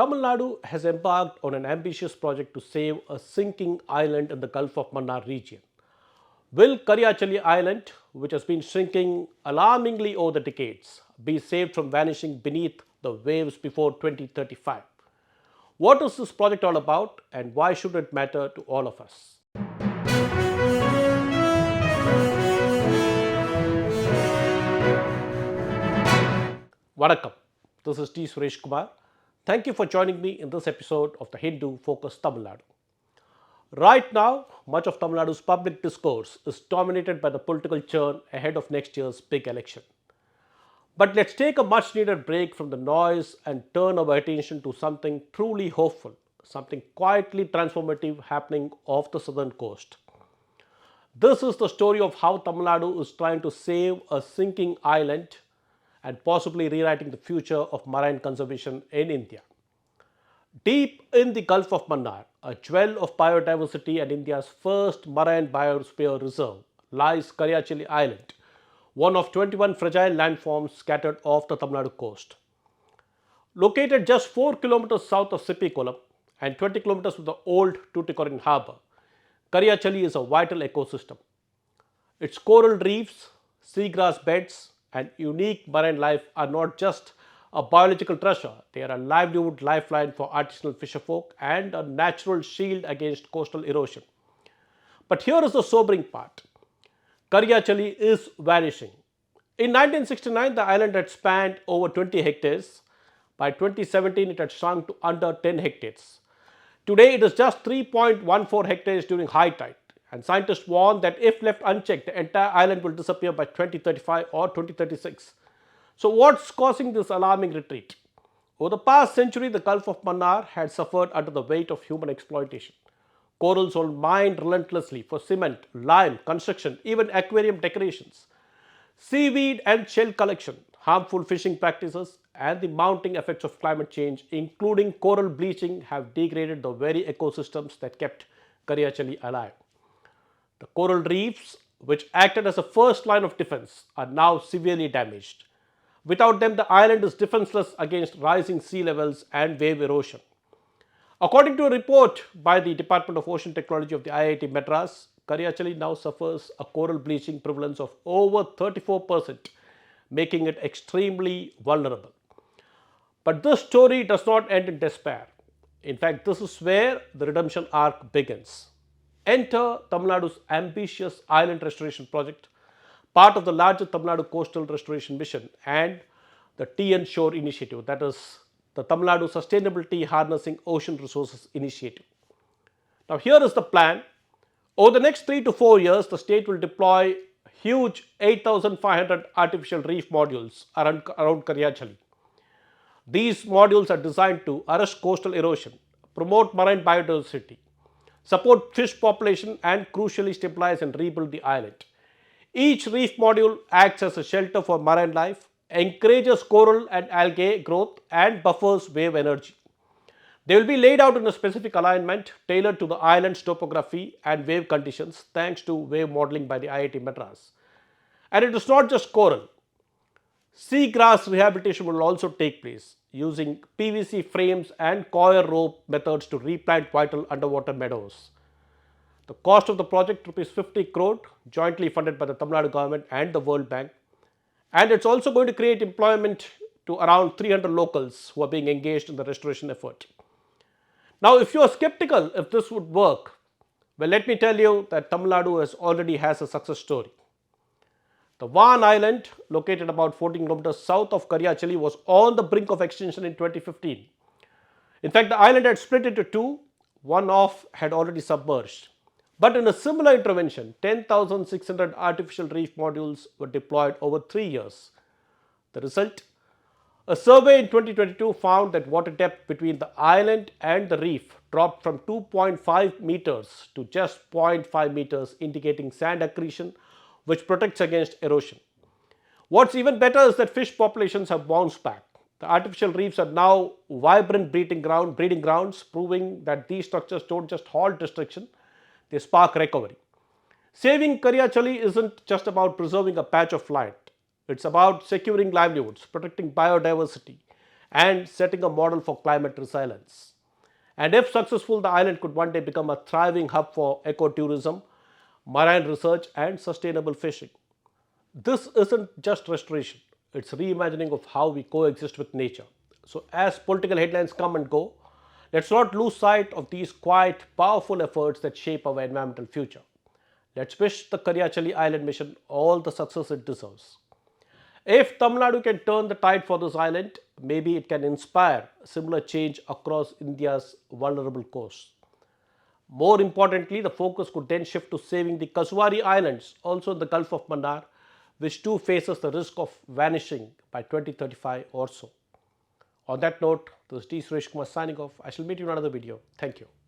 Tamil Nadu has embarked on an ambitious project to save a sinking island in the Gulf of Mannar region. Will Kariyachalli Island, which has been shrinking alarmingly over the decades, be saved from vanishing beneath the waves before 2035? What is this project all about and why should it matter to all of us? Vanakkam. This is T. Suresh Kumar. Thank you for joining me in this episode of the Hindu Focus Tamil Nadu. Right now, much of Tamil Nadu's public discourse is dominated by the political churn ahead of next year's big election. But let's take a much needed break from the noise and turn our attention to something truly hopeful, something quietly transformative happening off the southern coast. This is the story of how Tamil Nadu is trying to save a sinking island and possibly rewriting the future of marine conservation in India. Deep in the Gulf of Mannar, a jewel of biodiversity and India's first marine biosphere reserve, lies Kariyachalli Island, one of 21 fragile landforms scattered off the Tamil Nadu coast. Located just 4 kilometers south of Sipikulam and 20 kilometers from the old Tuticorin harbour, Kariyachalli is a vital ecosystem. Its coral reefs, seagrass beds, and unique marine life are not just a biological treasure, they are a livelihood lifeline for artisanal fisherfolk and a natural shield against coastal erosion. But here is the sobering part. Kariyachalli is vanishing. In 1969, the island had spanned over 20 hectares. By 2017, it had shrunk to under 10 hectares. Today, it is just 3.14 hectares during high tide. And scientists warn that if left unchecked, the entire island will disappear by 2035 or 2036. So what's causing this alarming retreat? Over the past century, the Gulf of Mannar had suffered under the weight of human exploitation. Corals were mined relentlessly for cement, lime, construction, even aquarium decorations. Seaweed and shell collection, harmful fishing practices, and the mounting effects of climate change, including coral bleaching, have degraded the very ecosystems that kept Kariyachalli alive. The coral reefs, which acted as a first line of defense, are now severely damaged. Without them, the island is defenseless against rising sea levels and wave erosion. According to a report by the Department of Ocean Technology of the IIT Madras, Kariyachalli now suffers a coral bleaching prevalence of over 34%, making it extremely vulnerable. But this story does not end in despair. In fact, this is where the redemption arc begins. Enter Tamil Nadu's ambitious island restoration project, part of the larger Tamil Nadu Coastal Restoration Mission and the TN Shore Initiative, that is the Tamil Nadu Sustainability Harnessing Ocean Resources Initiative. Now, here is the plan. Over the next 3 to 4 years, the state will deploy huge 8,500 artificial reef modules around Kariyachalli. These modules are designed to arrest coastal erosion, promote marine biodiversity, support fish population, and crucially stabilize and rebuild the island. Each reef module acts as a shelter for marine life, encourages coral and algae growth, and buffers wave energy. They will be laid out in a specific alignment tailored to the island's topography and wave conditions thanks to wave modeling by the IIT Madras. And it is not just coral. Seagrass rehabilitation will also take place using PVC frames and coir rope methods to replant vital underwater meadows. The cost of the project, rupees 50 crore, jointly funded by the Tamil Nadu government and the World Bank. And it's also going to create employment to around 300 locals who are being engaged in the restoration effort. Now, if you are skeptical if this would work, well, let me tell you that Tamil Nadu already has a success story. The Van Island, located about 14 kilometers south of Kariyachalli, was on the brink of extinction in 2015. In fact, the island had split into two, one off had already submerged. But in a similar intervention, 10,600 artificial reef modules were deployed over 3 years. The result? A survey in 2022 found that water depth between the island and the reef dropped from 2.5 meters to just 0.5 meters, indicating sand accretion, which protects against erosion. What's even better is that fish populations have bounced back. The artificial reefs are now vibrant breeding grounds, proving that these structures don't just halt destruction, they spark recovery. Saving Kariyachalli isn't just about preserving a patch of land. It's about securing livelihoods, protecting biodiversity, and setting a model for climate resilience. And if successful, the island could one day become a thriving hub for ecotourism, marine research, and sustainable fishing. This isn't just restoration, it's reimagining of how we coexist with nature. So, as political headlines come and go, let's not lose sight of these quite powerful efforts that shape our environmental future. Let's wish the Kariyachalli Island mission all the success it deserves. If Tamil Nadu can turn the tide for this island, maybe it can inspire similar change across India's vulnerable coasts. More importantly, the focus could then shift to saving the Kasuari Islands, also in the Gulf of Mannar, which too faces the risk of vanishing by 2035 or so. On that note, this is T. Suresh Kumar signing off. I shall meet you in another video. Thank you.